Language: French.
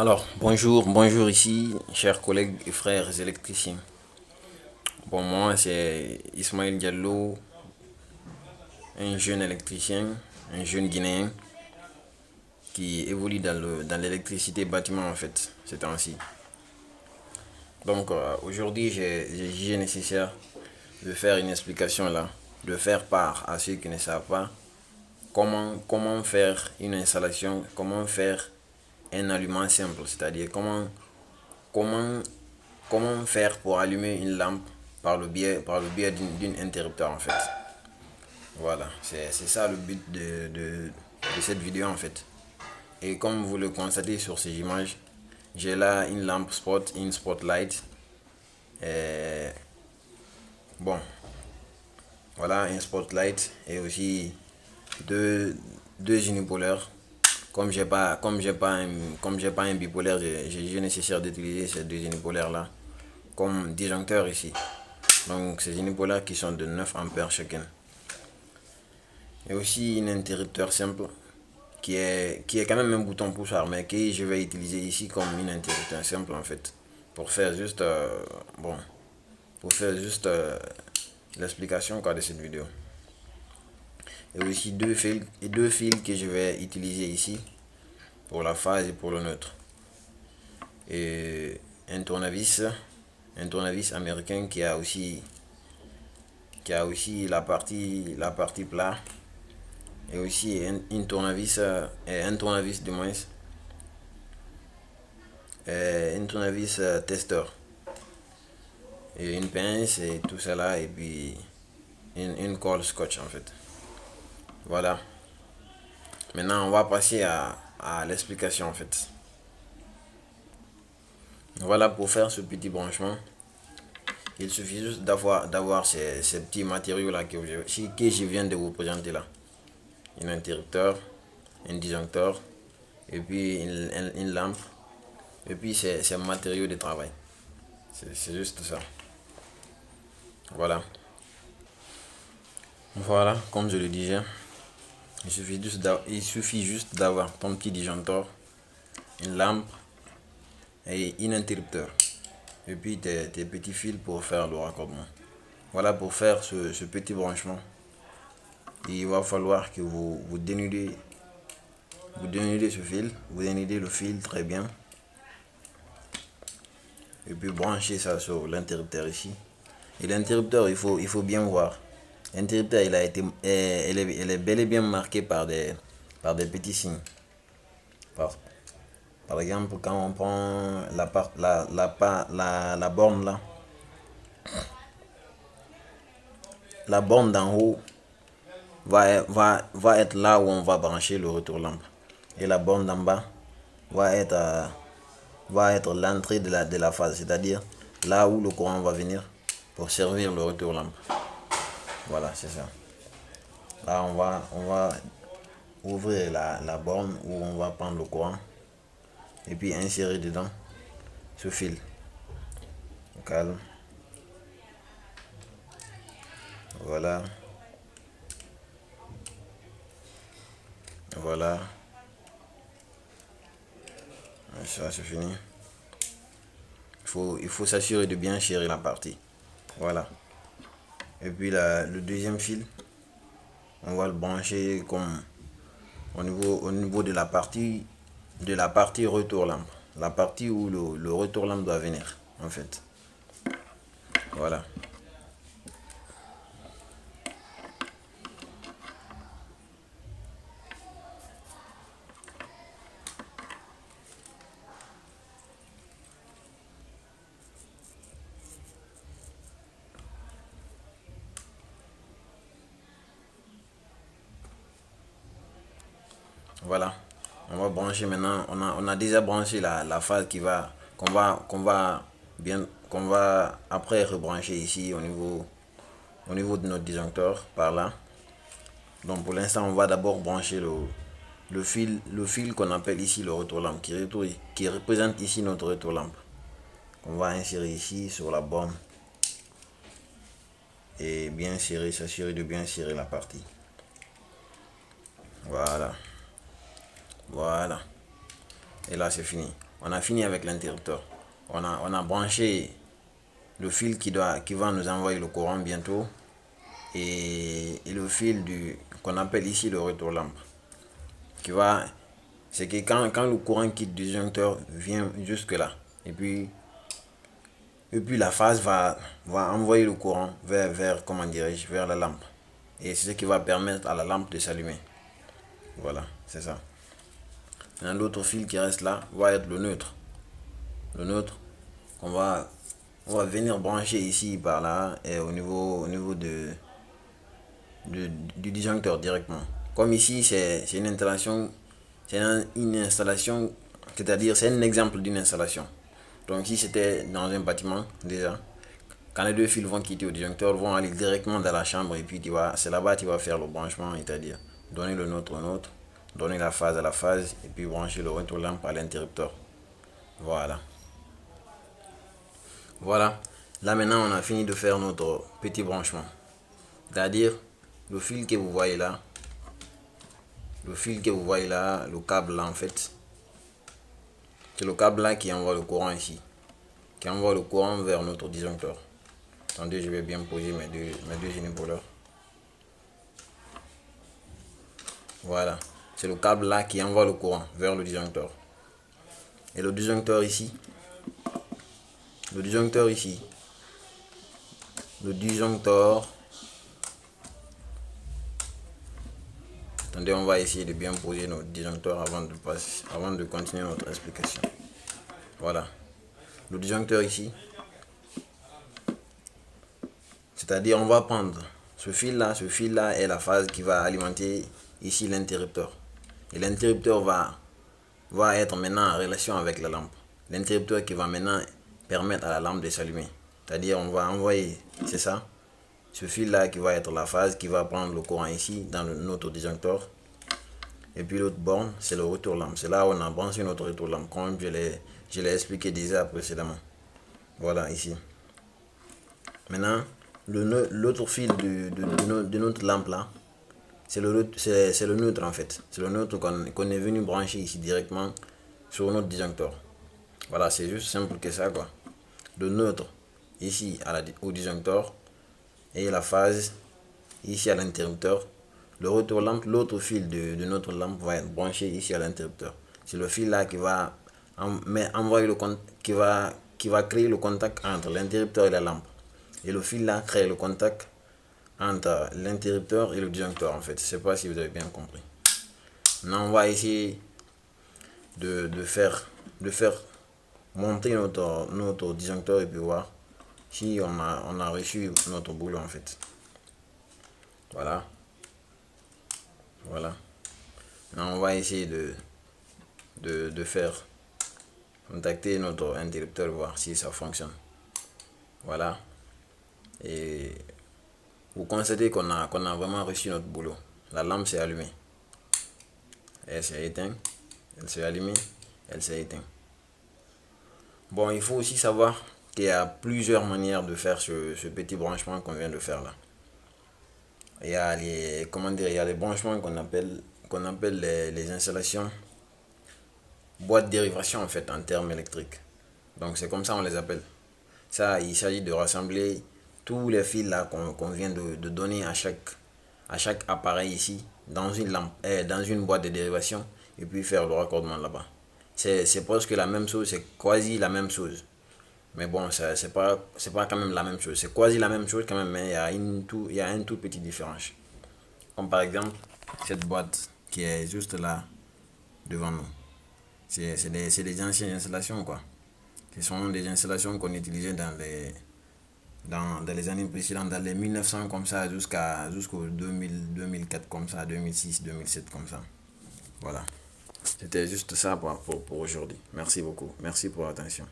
Alors, bonjour ici, chers collègues et frères électriciens. Bon, moi, c'est Ismaël Diallo, un jeune électricien, un jeune Guinéen qui évolue dans l'électricité bâtiment en fait, ces temps-ci. Donc, aujourd'hui, j'ai jugé nécessaire de faire une explication là, de faire part à ceux qui ne savent pas comment faire une installation, comment faire un allumement simple, c'est-à-dire comment comment faire pour allumer une lampe par le biais d'une interrupteur en fait. Voilà, c'est ça le but de cette vidéo en fait. Et comme vous le constatez sur ces images, j'ai là une lampe spot, une spotlight. Et bon, voilà un spotlight et aussi deux unipolaires. Comme j'ai pas un bipolaire, j'ai jugé nécessaire d'utiliser ces deux unipolaires là comme disjoncteur ici. Donc ces unipolaires qui sont de 9 ampères chacun. Et aussi un interrupteur simple qui est quand même un bouton poussoir mais que je vais utiliser ici comme une interrupteur simple en fait. Pour faire juste bon pour faire juste l'explication quoi de cette vidéo. Et aussi deux fils que je vais utiliser ici pour la phase et pour le neutre. Et un tournevis américain qui a aussi la partie plat et aussi un tournevis de moins un tournevis testeur et une pince et tout cela et puis une colle scotch en fait. Voilà. Maintenant on va passer à l'explication en fait. Voilà pour faire ce petit branchement. Il suffit juste d'avoir ces petits matériaux là que je viens de vous présenter là. Un interrupteur, un disjoncteur, et puis une lampe, et puis c'est un matériau de travail. C'est juste ça. Voilà. Voilà, comme je le disais, il suffit juste d'avoir ton petit disjoncteur, une lampe et un interrupteur. Et puis tes petits fils pour faire le raccordement. Voilà pour faire ce petit branchement. Il va falloir que vous dénudez ce fil, vous dénudez le fil très bien. Et puis branchez ça sur l'interrupteur ici. Et l'interrupteur, il faut bien voir. L'interrupteur, elle est bel et bien marquée par des petits signes. Par, par exemple, quand on prend la borne là, la borne d'en haut va être là où on va brancher le retour lampe. Et la borne d'en bas va être, euh, va être l'entrée de la phase, c'est-à-dire là où le courant va venir pour servir le retour lampe. Voilà, c'est ça. Là, on va ouvrir la borne où on va prendre le courant et puis insérer dedans ce fil. Calme. Voilà. Voilà. Ça, c'est fini. Il faut s'assurer de bien serrer la partie. Voilà. Et puis le deuxième fil, on va le brancher comme au niveau de la partie retour lampe. La partie où le retour lampe doit venir, en fait. Voilà. Voilà. On va brancher maintenant. On a déjà branché la phase qu'on va après rebrancher ici au niveau de notre disjoncteur par là. Donc pour l'instant, on va d'abord brancher le fil qu'on appelle ici le retour lampe qui représente ici notre retour lampe. On va insérer ici sur la borne et bien serrer, s'assurer de bien serrer la partie. Voilà. Voilà. Et là, c'est fini. on a fini avec l'interrupteur. On a branché le fil qui va nous envoyer le courant bientôt et le fil qu'on appelle ici le retour lampe qui va c'est que quand le courant quitte du disjoncteur vient jusque là et puis la phase va envoyer le courant vers comment dirais-je vers la lampe et c'est ce qui va permettre à la lampe de s'allumer. Voilà, c'est ça. L'autre fil qui reste là va être le neutre. Le neutre qu'on va on va venir brancher ici par là et au niveau du disjoncteur directement. Comme ici, c'est une installation, une installation, c'est-à-dire c'est un exemple d'une installation. Donc si c'était dans un bâtiment déjà, quand les deux fils vont quitter au disjoncteur, vont aller directement dans la chambre et puis c'est là-bas que tu vas faire le branchement, c'est-à-dire donner le nôtre au nôtre, donner la phase à la phase et puis brancher le retour lampe à l'interrupteur. Voilà. Voilà. Là maintenant on a fini de faire notre petit branchement. C'est-à-dire le fil que vous voyez là, le câble là en fait, c'est le câble là qui envoie le courant ici, qui envoie le courant vers notre disjoncteur. Attendez, je vais bien poser mes deux unipolleurs. Voilà, c'est le câble là qui envoie le courant vers le disjoncteur. Et le disjoncteur ici, le disjoncteur ici, le disjoncteur. Attendez, on va essayer de bien poser notre disjoncteur avant de continuer notre explication. Voilà, le disjoncteur ici, c'est-à-dire on va prendre ce fil là est la phase qui va alimenter ici l'interrupteur. Et l'interrupteur va être maintenant en relation avec la lampe. L'interrupteur qui va maintenant permettre à la lampe de s'allumer. C'est-à-dire on va envoyer, c'est ça, ce fil là qui va être la phase qui va prendre le courant ici dans notre disjoncteur. Et puis l'autre borne, c'est le retour lampe. C'est là où on a branché notre retour lampe, comme je l'ai expliqué déjà précédemment. Voilà, ici. Maintenant, l'autre fil de notre lampe là, c'est le neutre en fait. C'est le neutre qu'on est venu brancher ici directement sur notre disjoncteur. Voilà, c'est juste simple que ça quoi. Le neutre ici au disjoncteur et la phase ici à l'interrupteur. Le retour lampe, l'autre fil de notre lampe va être branché ici à l'interrupteur. C'est le fil là qui va envoyer qui va créer le contact entre l'interrupteur et la lampe. Et le fil là crée le contact entre l'interrupteur et le disjoncteur en fait. Je ne sais pas si vous avez bien compris. Maintenant on va essayer de faire monter notre disjoncteur et puis voir si on a reçu notre boulot en fait. Voilà. Voilà. Maintenant on va essayer de faire contacter notre interrupteur, voir si ça fonctionne. Voilà. Et vous constatez qu'on a vraiment reçu notre boulot. La lampe s'est allumée. Elle s'est éteinte. Elle s'est allumée. Elle s'est éteinte. Bon, il faut aussi savoir qu'il y a plusieurs manières de faire ce petit branchement qu'on vient de faire là. Il y a il y a les branchements qu'on appelle les installations boîte dérivation en fait en termes électriques. Donc c'est comme ça on les appelle. Ça, il s'agit de rassembler tous les fils là qu'on vient de donner à chaque appareil ici dans une lampe, dans une boîte de dérivation et puis faire le raccordement là-bas. C'est presque la même chose, c'est quasi la même chose. Mais bon, c'est pas quand même la même chose. C'est quasi la même chose quand même, mais il y a un tout petit différence. Comme par exemple, cette boîte qui est juste là devant nous. C'est des anciennes installations quoi. Ce sont des installations qu'on utilisait dans les années précédentes, dans les 1900 comme ça jusqu'au 2004 comme ça, 2006, 2007 comme ça. Voilà. C'était juste ça pour aujourd'hui. Merci beaucoup. Merci pour l'attention.